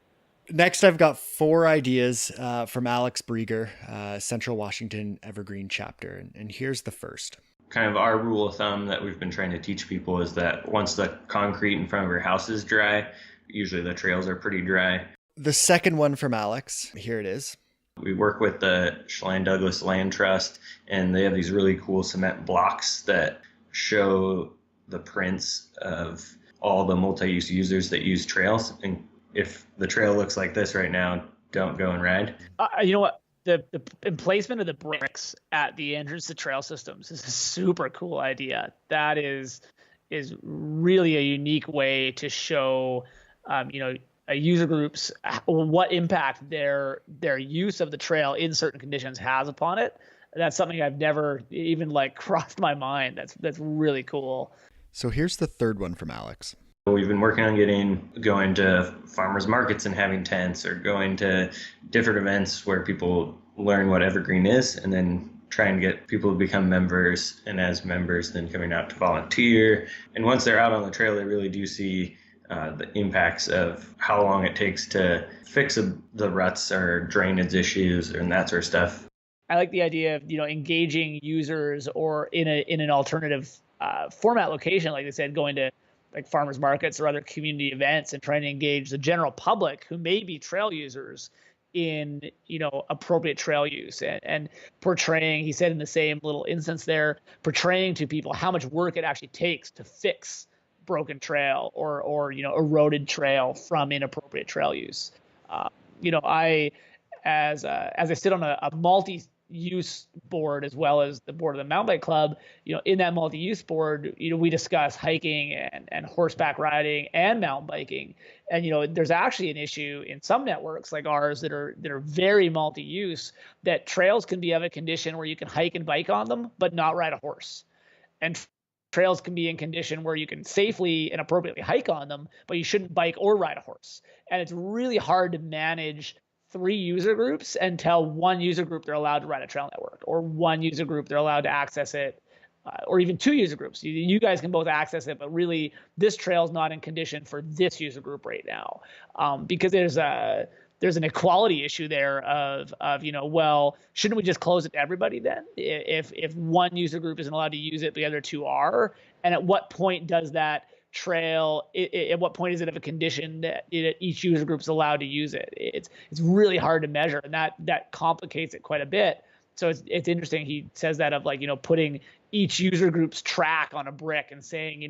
Next, I've got 4 ideas from Alex Brieger, Central Washington Evergreen chapter. And here's the first. Kind of our rule of thumb that we've been trying to teach people is that once the concrete in front of your house is dry, usually the trails are pretty dry. The second one from Alex, here it is. We work with the Chelan Douglas Land Trust, and they have these really cool cement blocks that show the prints of all the multi-use users that use trails. And if the trail looks like this right now, don't go and ride. You know what? The emplacement of the bricks at the entrance to trail systems is a super cool idea. That is really a unique way to show, a user group's what impact their use of the trail in certain conditions has upon it. That's something I've never even crossed my mind. That's really cool. So here's the third one from Alex. We've been working on going to farmers markets and having tents, or going to different events where people learn what Evergreen is, and then try and get people to become members, and as members then coming out to volunteer. And once they're out on the trail, they really do see the impacts of how long it takes to fix the ruts or drainage issues and that sort of stuff. I like the idea of engaging users or in an alternative format location, like I said, going to farmers markets or other community events and trying to engage the general public who may be trail users in appropriate trail use, and portraying, he said in the same little instance there, portraying to people how much work it actually takes to fix broken trail or eroded trail from inappropriate trail use. I as I sit on a multi-use board as well as the board of the mountain bike club, in that multi-use board, we discuss hiking and horseback riding and mountain biking. And, there's actually an issue in some networks like ours that are very multi-use, that trails can be of a condition where you can hike and bike on them, but not ride a horse. And trails can be in condition where you can safely and appropriately hike on them, but you shouldn't bike or ride a horse. And it's really hard to manage 3 user groups and tell one user group they're allowed to ride a trail network, or one user group they're allowed to access it, or even 2 user groups. You guys can both access it, but really this trail is not in condition for this user group right now, because there's an equality issue there of well, shouldn't we just close it to everybody then? If one user group isn't allowed to use it, the other 2 are, and at what point does that trail, at what point is it of a condition that each user group is allowed to use it? It's really hard to measure, and that complicates it quite a bit. So it's interesting. He says that of putting each user group's track on a brick and saying,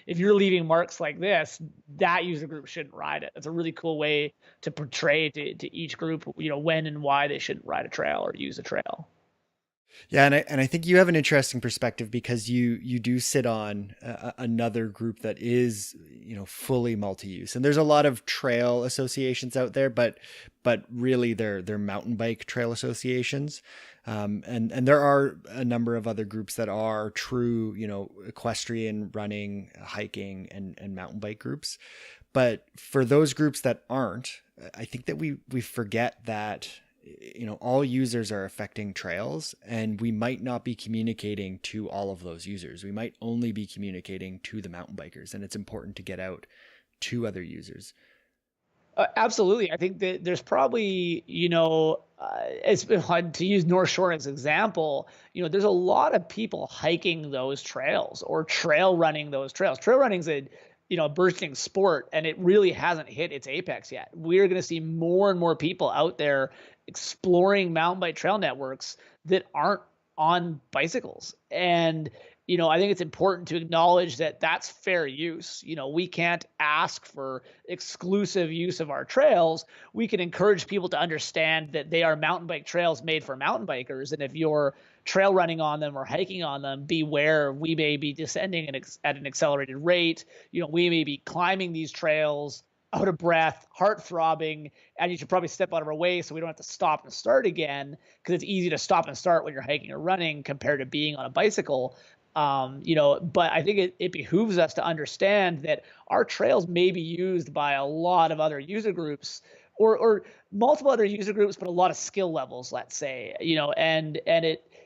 if you're leaving marks like this, that user group shouldn't ride it. It's a really cool way to portray to each group, when and why they shouldn't ride a trail or use a trail. Yeah, and I think you have an interesting perspective because you do sit on another group that is fully multi-use, and there's a lot of trail associations out there, but really they're mountain bike trail associations, and there are a number of other groups that are true equestrian, running, hiking, and mountain bike groups. But for those groups that aren't, I think that we forget that all users are affecting trails, and we might not be communicating to all of those users. We might only be communicating to the mountain bikers, and it's important to get out to other users. Absolutely. I think that there's probably, it's to use North Shore as an example, there's a lot of people hiking those trails or trail running those trails. Trail running's a bursting sport, and it really hasn't hit its apex yet. We're going to see more and more people out there exploring mountain bike trail networks that aren't on bicycles. And I think it's important to acknowledge that that's fair use. We can't ask for exclusive use of our trails. We can encourage people to understand that they are mountain bike trails made for mountain bikers. And if you're trail running on them or hiking on them, beware, we may be descending at an accelerated rate. We may be climbing these trails out of breath, heart throbbing, and you should probably step out of our way so we don't have to stop and start again, because it's easy to stop and start when you're hiking or running compared to being on a bicycle. But I think it behooves us to understand that our trails may be used by a lot of other user groups or multiple other user groups, but a lot of skill levels, let's say, and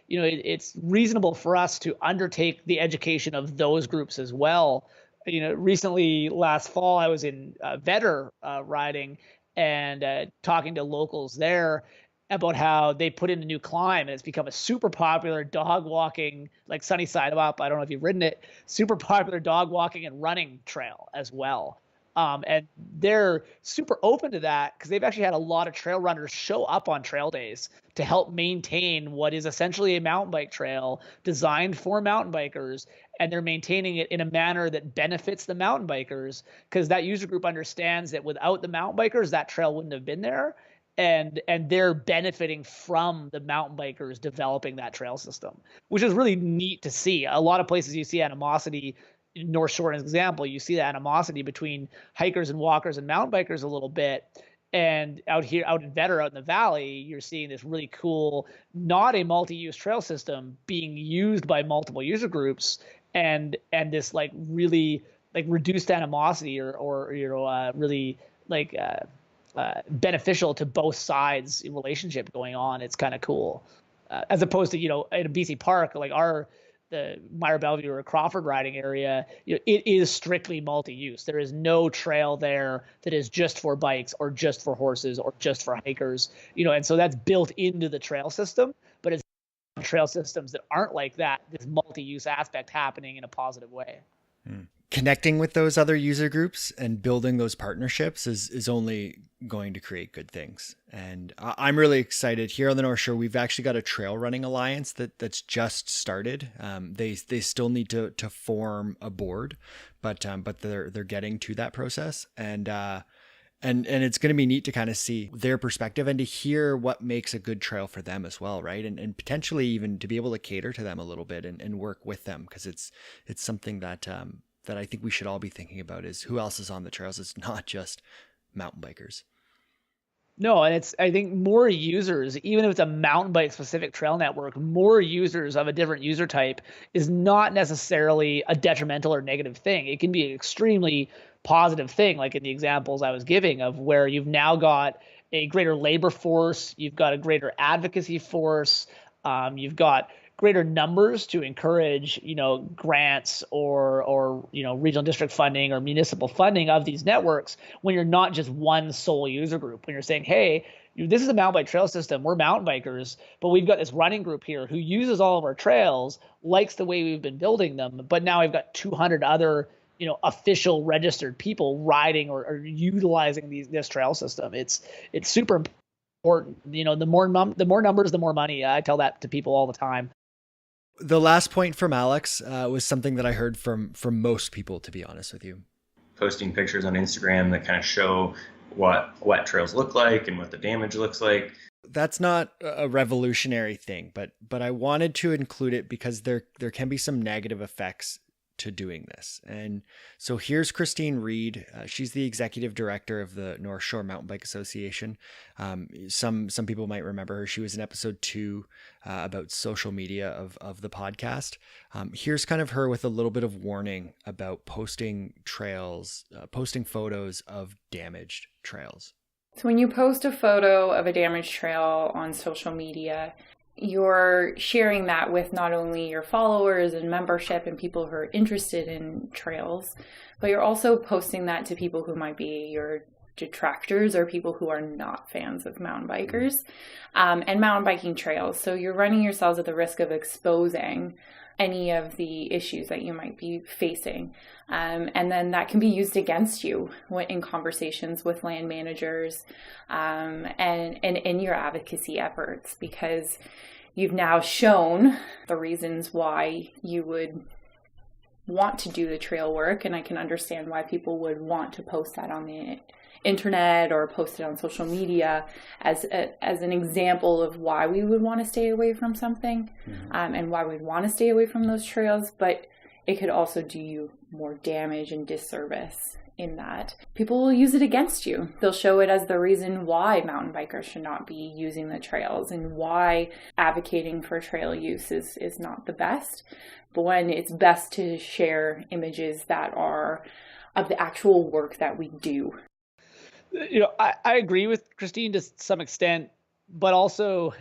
it's reasonable for us to undertake the education of those groups as well. Recently last fall, I was in Vetter riding and talking to locals there about how they put in a new climb, and it's become a super popular dog walking, like Sunny Side Up. I don't know if you've ridden it, super popular dog walking and running trail as well. And they're super open to that because they've actually had a lot of trail runners show up on trail days to help maintain what is essentially a mountain bike trail designed for mountain bikers. And they're maintaining it in a manner that benefits the mountain bikers, because that user group understands that without the mountain bikers, that trail wouldn't have been there. And they're benefiting from the mountain bikers developing that trail system, which is really neat to see. A lot of places you see animosity. In North Shore, as an example, you see the animosity between hikers and walkers and mountain bikers a little bit. And out here, out in Vetter, out in the valley, you're seeing this really cool, not a multi-use trail system being used by multiple user groups, and this like really like reduced animosity or really like beneficial to both sides relationship going on. It's kind of cool, as opposed to in a BC park like the Meyer Bellevue or Crawford riding area, it is strictly multi-use. There is no trail there that is just for bikes or just for horses or just for hikers, and so that's built into the trail system. But it's trail systems that aren't like that, this multi-use aspect happening in a positive way. Connecting with those other user groups and building those partnerships is only going to create good things. And I'm really excited. Here on the North Shore, we've actually got a trail running alliance that's just started. They still need to form a board, but they're getting to that process. And it's going to be neat to kind of see their perspective and to hear what makes a good trail for them as well, right? And potentially even to be able to cater to them a little bit and work with them, because it's something that I think we should all be thinking about, is who else is on the trails. It's not just mountain bikers. No, and I think more users, even if it's a mountain bike specific trail network, more users of a different user type is not necessarily a detrimental or negative thing. It can be an extremely positive thing, like in the examples I was giving of where you've now got a greater labor force, you've got a greater advocacy force, you've got greater numbers to encourage, grants or regional district funding or municipal funding of these networks, when you're not just one sole user group. When you're saying, hey, this is a mountain bike trail system, we're mountain bikers, but we've got this running group here who uses all of our trails, likes the way we've been building them, but now we've got 200 other official registered people riding or utilizing this trail system. It's super important. The more numbers, the more money. I tell that to people all the time. The last point from Alex was something that I heard from most people, to be honest with you. Posting pictures on Instagram that kind of show what wet trails look like and what the damage looks like. That's not a revolutionary thing, but I wanted to include it because there can be some negative effects to doing this. And so here's Christine Reid. She's the executive director of the North Shore Mountain Bike Association. Some people might remember her. She was in episode 2 about social media of the podcast. Here's kind of her with a little bit of warning about posting trails, posting photos of damaged trails. So when you post a photo of a damaged trail on social media, you're sharing that with not only your followers and membership and people who are interested in trails, but you're also posting that to people who might be your detractors or people who are not fans of mountain bikers and mountain biking trails. So you're running yourselves at the risk of exposing any of the issues that you might be facing. And then that can be used against you in conversations with land managers and in your advocacy efforts, because you've now shown the reasons why you would want to do the trail work. And I can understand why people would want to post that on the internet or post it on social media as an example of why we would want to stay away from something, and why we'd want to stay away from those trails. But it could also do you more damage and disservice in that people will use it against you. They'll show it as the reason why mountain bikers should not be using the trails and why advocating for trail use is not the best. But when it's best to share images that are of the actual work that we do. I agree with Christine to some extent, but also,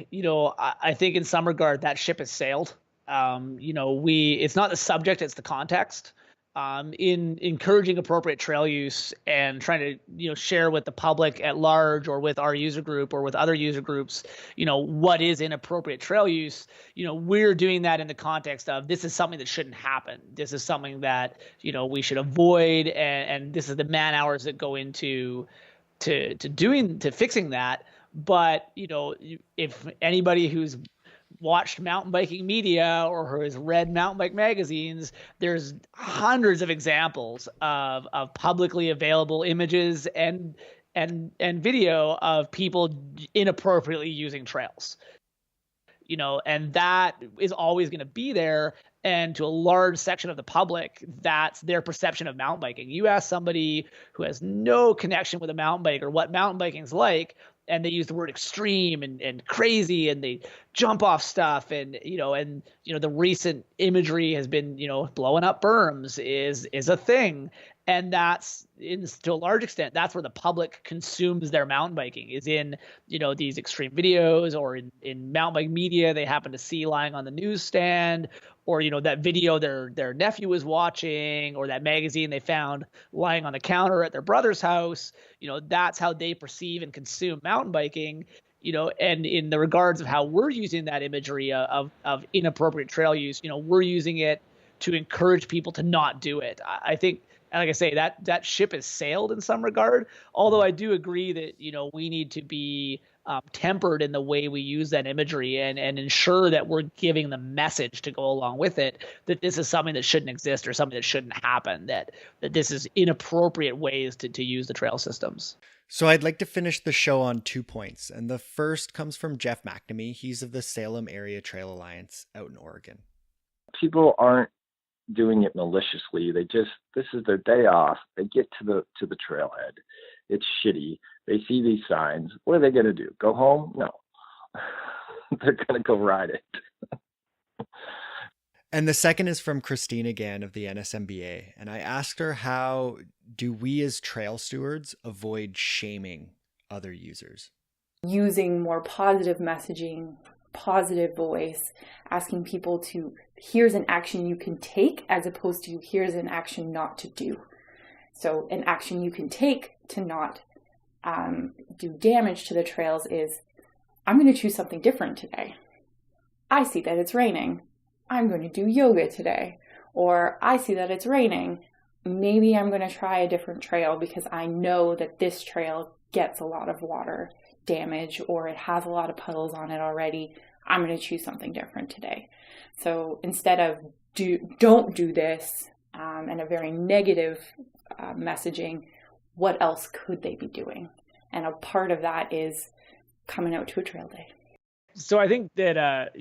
I think in some regard that ship has sailed. It's not the subject, it's the context. In encouraging appropriate trail use and trying to, share with the public at large or with our user group or with other user groups, what is inappropriate trail use, we're doing that in the context of this is something that shouldn't happen. This is something that, we should avoid. And this is the man hours that go into to fixing that. But, if anybody who's watched mountain biking media or who has read mountain bike magazines, there's hundreds of examples of publicly available images and video of people inappropriately using trails. And that is always going to be there. And to a large section of the public, that's their perception of mountain biking. You ask somebody who has no connection with a mountain bike or what mountain biking is like, and they use the word extreme and crazy, and they jump off stuff, and the recent imagery has been, blowing up berms is a thing. And that's to a large extent, that's where the public consumes their mountain biking, is in, these extreme videos or in mountain bike media they happen to see lying on the newsstand, or, that video their nephew was watching, or that magazine they found lying on the counter at their brother's house. That's how they perceive and consume mountain biking. And in the regards of how we're using that imagery of inappropriate trail use, we're using it to encourage people to not do it. I think, like I say, that ship has sailed in some regard, although I do agree that, we need to be tempered in the way we use that imagery and ensure that we're giving the message to go along with it, that this is something that shouldn't exist or something that shouldn't happen, that this is inappropriate ways to use the trail systems. So I'd like to finish the show on 2 points. And the first comes from Jeff McNamee. He's of the Salem Area Trail Alliance out in Oregon. People aren't doing it maliciously. This is their day off. They get to the trailhead. It's shitty. They see these signs. What are they going to do? Go home? No. They're going to go ride it. And the second is from Christine again of the NSMBA. And I asked her, how do we as trail stewards avoid shaming other users? Using more positive messaging, positive voice, asking people to, here's an action you can take, as opposed to here's an action not to do. So an action you can take to not do damage to the trails is, I'm going to choose something different today. I see that it's raining. I'm going to do yoga today. Or I see that it's raining. Maybe I'm going to try a different trail because I know that this trail gets a lot of water damage or it has a lot of puddles on it already. I'm going to choose something different today. So instead of don't do this and a very negative messaging, what else could they be doing? And a part of that is coming out to a trail day. So I think that,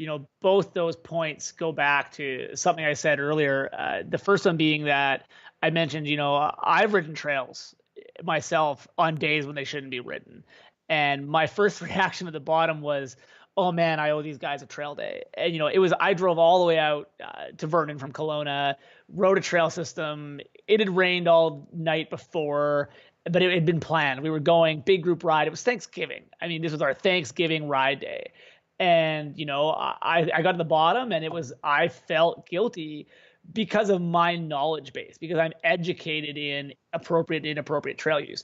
both those points go back to something I said earlier. The first one being that I mentioned, I've ridden trails myself on days when they shouldn't be ridden. And my first reaction at the bottom was, oh man, I owe these guys a trail day. And, I drove all the way out to Vernon from Kelowna, rode a trail system. It had rained all night before, but it had been planned. We were going big group ride. It was Thanksgiving. I mean, this was our Thanksgiving ride day. And, I got to the bottom and I felt guilty because of my knowledge base, because I'm educated in appropriate and inappropriate trail use.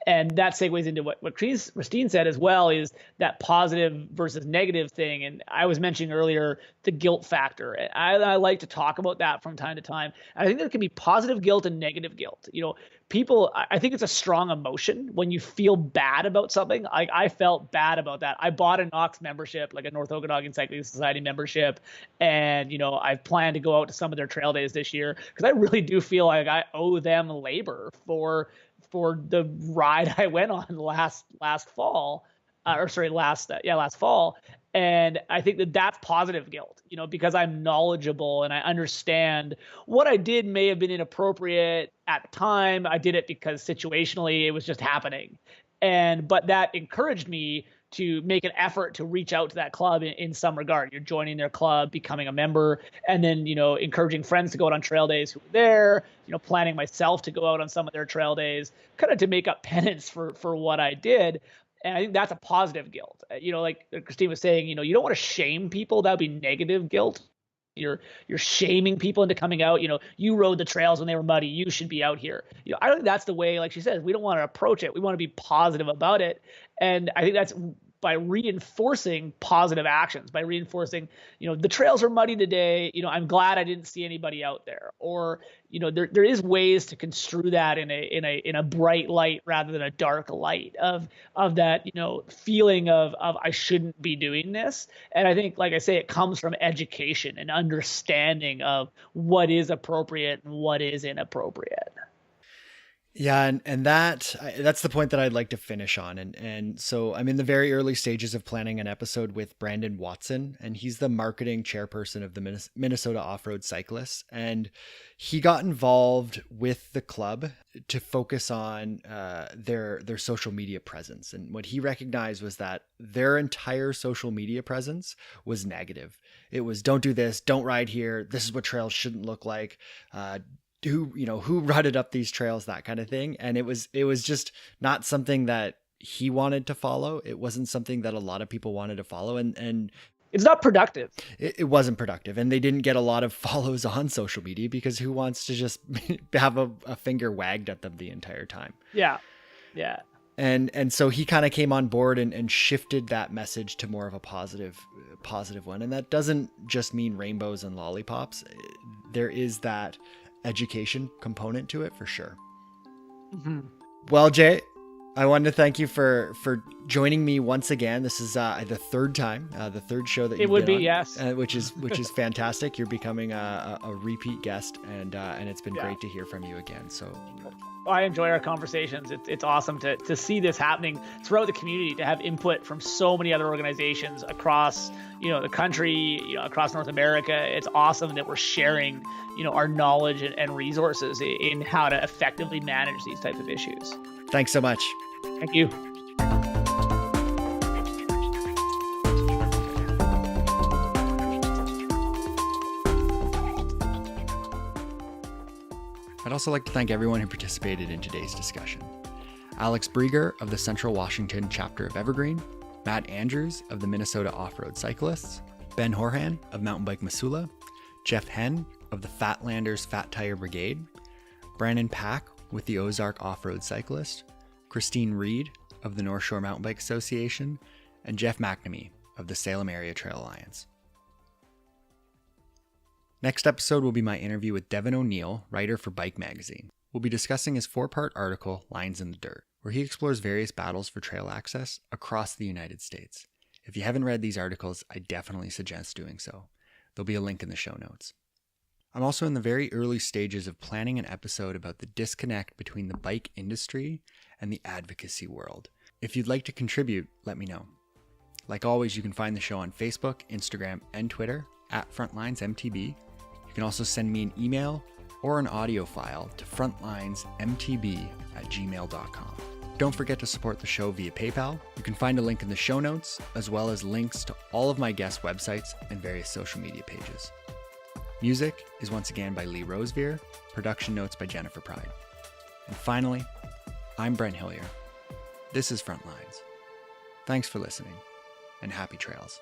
And that segues into what Christine said as well, is that positive versus negative thing. And I was mentioning earlier the guilt factor. And I like to talk about that from time to time. And I think there can be positive guilt and negative guilt. People, I think it's a strong emotion when you feel bad about something. I felt bad about that. I bought a Knox membership, like a North Okanagan Cycling Society membership. And, I plan to go out to some of their trail days this year because I really do feel like I owe them labor for the ride I went on last fall. Last fall. And I think that's positive guilt, because I'm knowledgeable and I understand what I did may have been inappropriate at the time. I did it because situationally it was just happening. But that encouraged me to make an effort to reach out to that club in some regard. You're joining their club, becoming a member, and then, encouraging friends to go out on trail days who were there, planning myself to go out on some of their trail days, kind of to make up penance for what I did. And I think that's a positive guilt. Like Christine was saying, you don't want to shame people. That would be negative guilt. You're shaming people into coming out. You rode the trails when they were muddy. You should be out here. I don't think that's the way, like she says, we don't want to approach it. We want to be positive about it. And I think that's by reinforcing positive actions, by reinforcing, the trails are muddy today. I'm glad I didn't see anybody out there. Or, there is ways to construe that in a bright light rather than a dark light of that, feeling of I shouldn't be doing this. And I think, like I say, it comes from education and understanding of what is appropriate and what is inappropriate. Yeah, and that's the point that I'd like to finish on. And so I'm in the very early stages of planning an episode with Brandon Watson, and he's the marketing chairperson of the Minnesota Off-Road Cyclists. And he got involved with the club to focus on their social media presence. And what he recognized was that their entire social media presence was negative. It was, don't do this, don't ride here, this is what trails shouldn't look like, who rutted up these trails, that kind of thing. And it was just not something that he wanted to follow. It wasn't something that a lot of people wanted to follow. And it's not productive. It wasn't productive. And they didn't get a lot of follows on social media because who wants to just have a finger wagged at them the entire time? Yeah. Yeah. And so he kind of came on board and shifted that message to more of a positive one. And that doesn't just mean rainbows and lollipops. There is that education component to it for sure. Mm-hmm. Well, Jay, I wanted to thank you for joining me once again. This is the third time, the third show that it would be, yes, which is fantastic. You're becoming a repeat guest, and it's been great to hear from you again. So I enjoy our conversations. It's awesome to see this happening throughout the community, to have input from so many other organizations across the country, across North America. It's awesome that we're sharing our knowledge and resources in how to effectively manage these types of issues. Thanks so much. Thank you. I'd also like to thank everyone who participated in today's discussion. Alex Brieger of the Central Washington chapter of Evergreen, Matt Andrews of the Minnesota Off-Road Cyclists, Ben Horan of Mountain Bike Missoula, Jeff Hehn of the FatLanders FatTire Brigade, Brannon Pack with the Ozark Off-Road Cyclist, Christine Reid of the North Shore Mountain Bike Association, and Jeff McNamee of the Salem Area Trail Alliance. Next episode will be my interview with Devin O'Neill, writer for Bike Magazine. We'll be discussing his 4-part article, Lines in the Dirt, where he explores various battles for trail access across the United States. If you haven't read these articles, I definitely suggest doing so. There'll be a link in the show notes. I'm also in the very early stages of planning an episode about the disconnect between the bike industry and the advocacy world. If you'd like to contribute, let me know. Like always, you can find the show on Facebook, Instagram, and Twitter at Frontlines MTB. You can also send me an email or an audio file to frontlinesmtb@gmail.com. Don't forget to support the show via PayPal. You can find a link in the show notes, as well as links to all of my guest websites and various social media pages. Music is once again by Lee Rosevear, production notes by Jennifer Pride. And finally, I'm Brent Hillier. This is Frontlines. Thanks for listening, and happy trails.